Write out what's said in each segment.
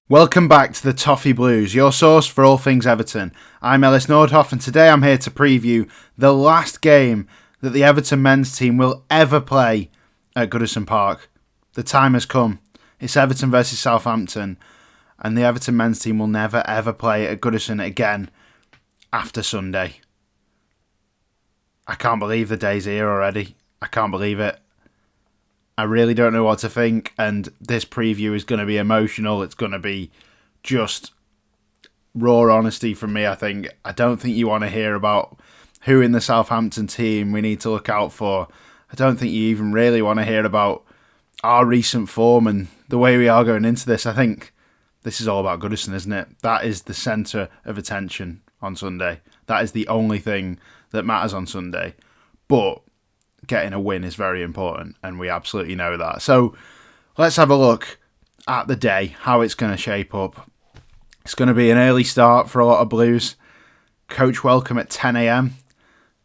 Welcome back to the Toffee Blues, your source for all things Everton. I'm Ellis Nordhoff, and today I'm here to preview the last game that the Everton men's team will ever play at Goodison Park. The time has come. It's Everton versus Southampton, and the Everton men's team will never ever play at Goodison again after Sunday. I can't believe the day's here already. I can't believe it. I really don't know what to think, and this preview is going to be emotional. It's going to be just raw honesty from me, I think. I don't think you want to hear about who in the Southampton team we need to look out for. I don't think you even really want to hear about our recent form and the way we are going into this. I think this is all about Goodison, isn't it? That is the centre of attention on Sunday. That is the only thing that matters on Sunday. But getting a win is very important, and we absolutely know that. So let's have a look at the day, how it's going to shape up. It's going to be an early start for a lot of Blues. Coach welcome at 10 a.m.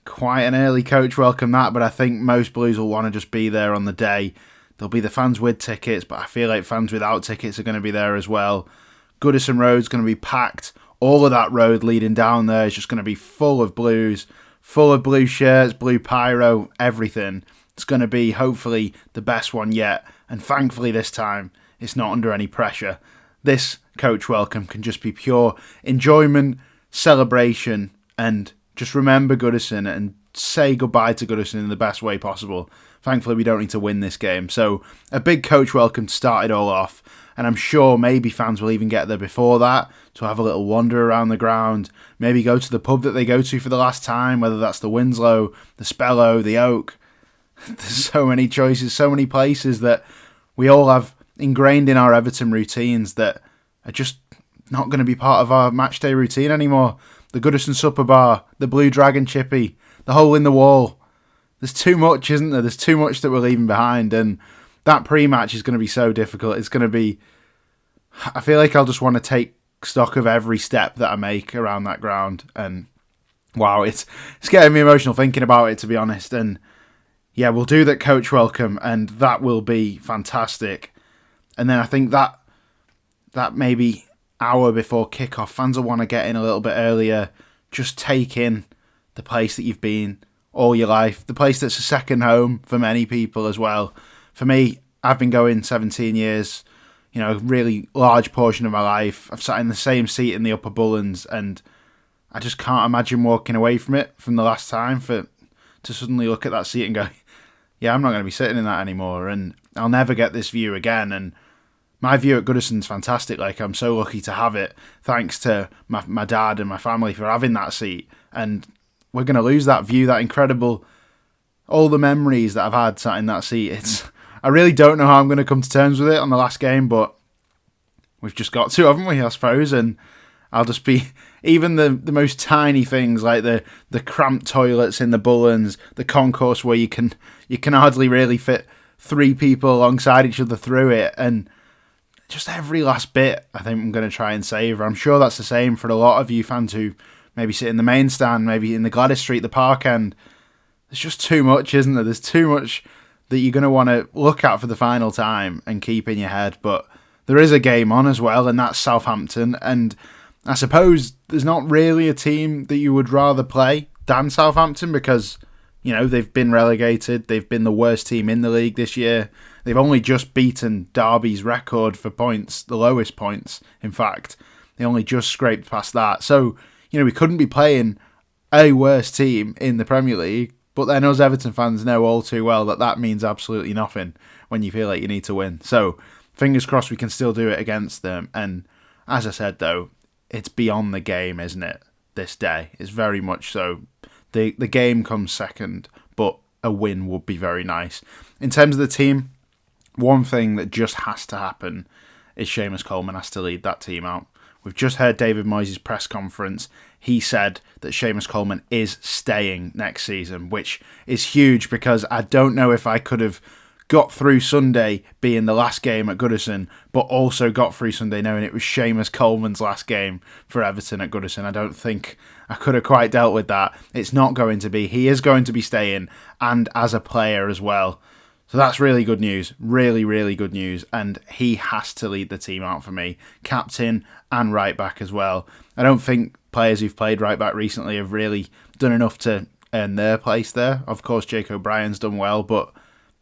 Quite an early coach welcome that, but I think most Blues will want to just be there on the day. There'll be the fans with tickets, but I feel like fans without tickets are going to be there as well. Goodison Road's going to be packed. All of that road leading down there is just going to be full of Blues. Full of blue shirts, blue pyro, everything. It's going to be, hopefully, the best one yet. And thankfully this time, it's not under any pressure. This coach welcome can just be pure enjoyment, celebration, and just remember Goodison and say goodbye to Goodison in the best way possible. Thankfully, we don't need to win this game. So, a big coach welcome to start it all off. And I'm sure maybe fans will even get there before that to have a little wander around the ground. Maybe go to the pub that they go to for the last time, whether that's the Winslow, the Spello, the Oak. There's so many choices, so many places that we all have ingrained in our Everton routines that are just not going to be part of our matchday routine anymore. The Goodison Supper Bar, the Blue Dragon Chippy, the Hole in the Wall. There's too much, isn't there? There's too much that we're leaving behind, and that pre-match is going to be so difficult. It's going to be... I feel like I'll just want to take stock of every step that I make around that ground. And wow, it's getting me emotional thinking about it, to be honest. And yeah, we'll do that coach welcome, and that will be fantastic. And then I think that maybe hour before kickoff, fans will want to get in a little bit earlier. Just take in the place that you've been all your life. The place that's a second home for many people as well. For me, I've been going 17 years, a really large portion of my life. I've sat in the same seat in the Upper Bullens, and I just can't imagine walking away from it from the last time to suddenly look at that seat and go, yeah, I'm not going to be sitting in that anymore, and I'll never get this view again. And my view at Goodison's fantastic. Like, I'm so lucky to have it, thanks to my dad and my family for having that seat. And we're going to lose that view, that incredible, all the memories that I've had sat in that seat. I really don't know how I'm going to come to terms with it on the last game, but we've just got to, haven't we, I suppose? And I'll just be... Even the most tiny things, like the cramped toilets in the Bullens, the concourse where you can hardly really fit 3 people alongside each other through it, and just every last bit I think I'm going to try and savour. I'm sure that's the same for a lot of you fans who maybe sit in the main stand, maybe in the Gladys Street, the Park end. There's just too much, isn't there? There's too much that you're going to want to look at for the final time and keep in your head. But there is a game on as well, and that's Southampton. And I suppose there's not really a team that you would rather play than Southampton because, they've been relegated. They've been the worst team in the league this year. They've only just beaten Derby's record for points, the lowest points, in fact. They only just scraped past that. So, we couldn't be playing a worse team in the Premier League. But then us Everton fans know all too well that means absolutely nothing when you feel like you need to win. So, fingers crossed we can still do it against them. And as I said, though, it's beyond the game, isn't it? This day. It's very much so. The game comes second, but a win would be very nice. In terms of the team, one thing that just has to happen is Seamus Coleman has to lead that team out. We've just heard David Moyes' press conference. He said that Seamus Coleman is staying next season, which is huge because I don't know if I could have got through Sunday being the last game at Goodison, but also got through Sunday knowing it was Seamus Coleman's last game for Everton at Goodison. I don't think I could have quite dealt with that. It's not going to be. He is going to be staying, and as a player as well. So that's really good news. Really, really good news. And he has to lead the team out for me. Captain and right back as well. I don't think players who've played right back recently have really done enough to earn their place there. Of course, Jake O'Brien's done well, but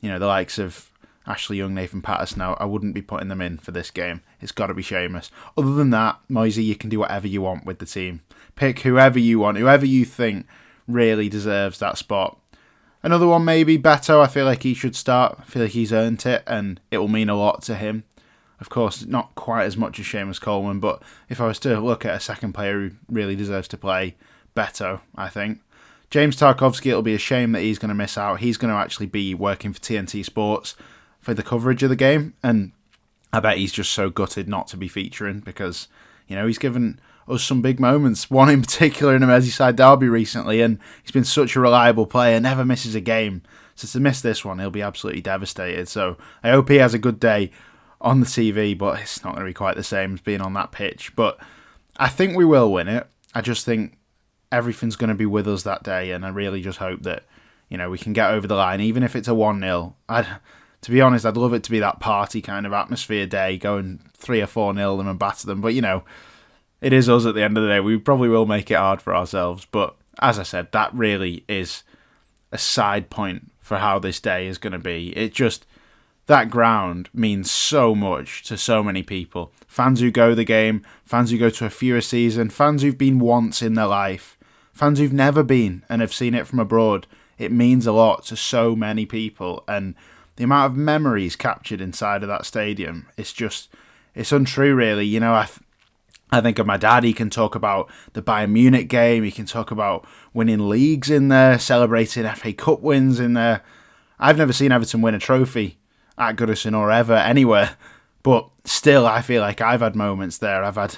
the likes of Ashley Young, Nathan Patterson, I wouldn't be putting them in for this game. It's got to be Seamus. Other than that, Moisey, you can do whatever you want with the team. Pick whoever you want, whoever you think really deserves that spot. Another one maybe, Beto. I feel like he should start. I feel like he's earned it, and it will mean a lot to him. Of course, not quite as much as Seamus Coleman, but if I was to look at a second player who really deserves to play, Beto, I think. James Tarkovsky, it'll be a shame that he's going to miss out. He's going to actually be working for TNT Sports for the coverage of the game, and I bet he's just so gutted not to be featuring because, he's given us some big moments, one in particular in a Merseyside derby recently, and he's been such a reliable player, never misses a game. So to miss this one, he'll be absolutely devastated. So I hope he has a good day on the TV, but it's not going to be quite the same as being on that pitch. But I think we will win it. I just think everything's going to be with us that day, and I really just hope that, we can get over the line, even if it's a 1-0. To be honest, I'd love it to be that party kind of atmosphere day, going 3 or 4-0 them and batter them. But, it is us at the end of the day. We probably will make it hard for ourselves. But as I said, that really is a side point for how this day is going to be. That ground means so much to so many people. Fans who go the game, fans who go to a few a season, fans who've been once in their life, fans who've never been and have seen it from abroad. It means a lot to so many people. And the amount of memories captured inside of that stadium, it's untrue really. I think of my dad, he can talk about the Bayern Munich game, he can talk about winning leagues in there, celebrating FA Cup wins in there. I've never seen Everton win a trophy at Goodison or ever anywhere, but still I feel like I've had moments there. I've had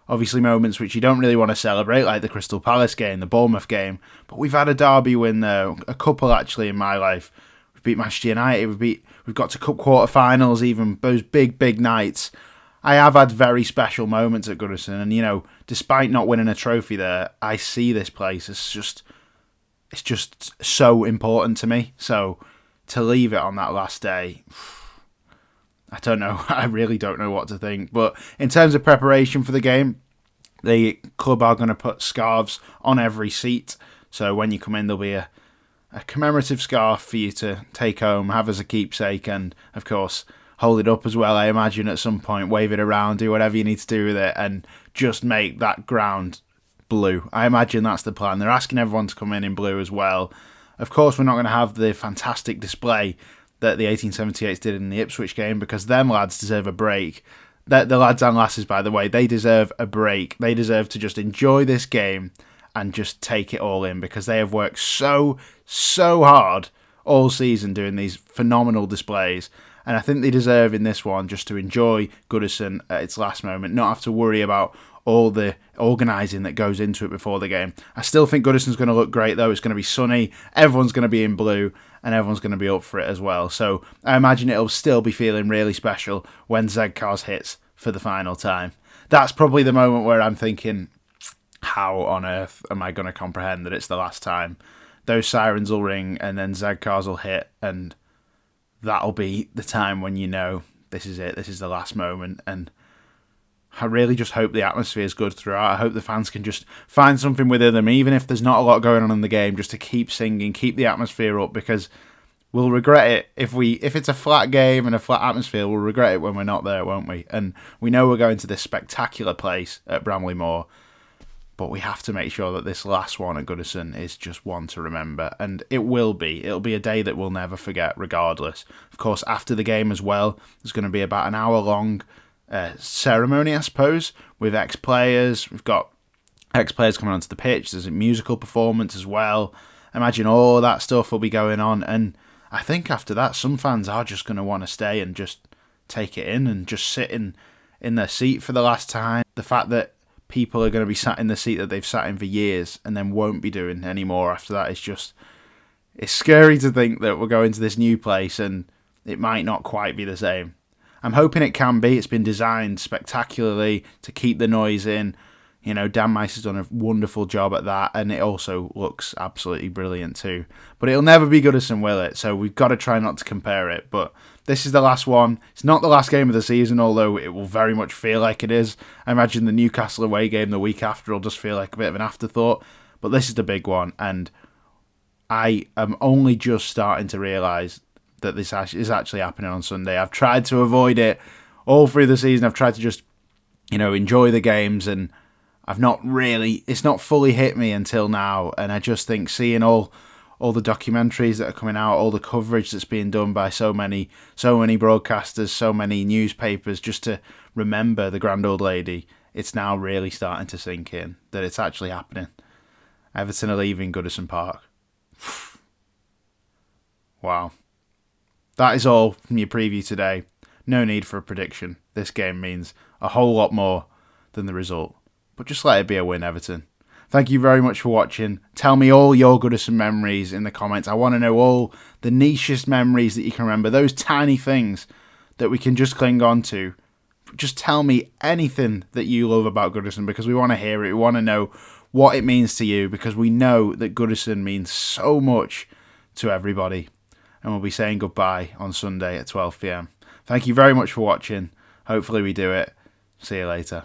obviously moments which you don't really want to celebrate, like the Crystal Palace game, the Bournemouth game, but we've had a derby win there, a couple actually in my life. We've beat Manchester United, we've got to cup quarter-finals, even those big nights. I have had very special moments at Goodison, and despite not winning a trophy there, I see this place as it's just so important to me. So to leave it on that last day, I don't know. I really don't know what to think. But in terms of preparation for the game, the club are going to put scarves on every seat. So when you come in, there'll be a commemorative scarf for you to take home, have as a keepsake, and of course hold it up as well, I imagine, at some point, wave it around, do whatever you need to do with it, and just make that ground blue. I imagine that's the plan. They're asking everyone to come in blue as well. Of course, we're not going to have the fantastic display that the 1878s did in the Ipswich game, because them lads deserve a break. The lads and lasses, by the way, they deserve a break. They deserve to just enjoy this game and just take it all in, because they have worked so hard all season doing these phenomenal displays. And I think they deserve in this one just to enjoy Goodison at its last moment, not have to worry about all the organising that goes into it before the game. I still think Goodison's going to look great though. It's going to be sunny, everyone's going to be in blue, and everyone's going to be up for it as well. So I imagine it'll still be feeling really special when Zegkars hits for the final time. That's probably the moment where I'm thinking, how on earth am I going to comprehend that it's the last time? Those sirens will ring and then Zegkars will hit, and that'll be the time when this is it, this is the last moment. And I really just hope the atmosphere is good throughout. I hope the fans can just find something within them, even if there's not a lot going on in the game, just to keep singing, keep the atmosphere up, because we'll regret it if it's a flat game and a flat atmosphere. We'll regret it when we're not there, won't we? And we know we're going to this spectacular place at Bramley Moor, but we have to make sure that this last one at Goodison is just one to remember. And it will be. It'll be a day that we'll never forget, regardless. Of course, after the game as well, there's going to be about an hour-long ceremony, I suppose, with ex-players. We've got ex-players coming onto the pitch. There's a musical performance as well. Imagine all that stuff will be going on. And I think after that, some fans are just going to want to stay and just take it in and just sit in their seat for the last time. The fact that people are going to be sat in the seat that they've sat in for years and then won't be doing anymore after that is just... It's scary to think that we're going to this new place and it might not quite be the same. I'm hoping it can be. It's been designed spectacularly to keep the noise in. You know, Dan Mice has done a wonderful job at that, and it also looks absolutely brilliant too. But it'll never be Goodison, will it? So we've got to try not to compare it. But this is the last one. It's not the last game of the season, although it will very much feel like it is. I imagine the Newcastle away game the week after will just feel like a bit of an afterthought. But this is the big one, and I am only just starting to realise that this is actually happening on Sunday. I've tried to avoid it all through the season. I've tried to just, enjoy the games, and it's not fully hit me until now. And I just think seeing all the documentaries that are coming out, all the coverage that's being done by so many broadcasters, so many newspapers, just to remember the grand old lady, it's now really starting to sink in that it's actually happening. Everton are leaving Goodison Park. Wow. That is all from your preview today. No need for a prediction. This game means a whole lot more than the result. But just let it be a win, Everton. Thank you very much for watching. Tell me all your Goodison memories in the comments. I want to know all the nichest memories that you can remember. Those tiny things that we can just cling on to. Just tell me anything that you love about Goodison, because we want to hear it. We want to know what it means to you, because we know that Goodison means so much to everybody. And we'll be saying goodbye on Sunday at 12 p.m. Thank you very much for watching. Hopefully we do it. See you later.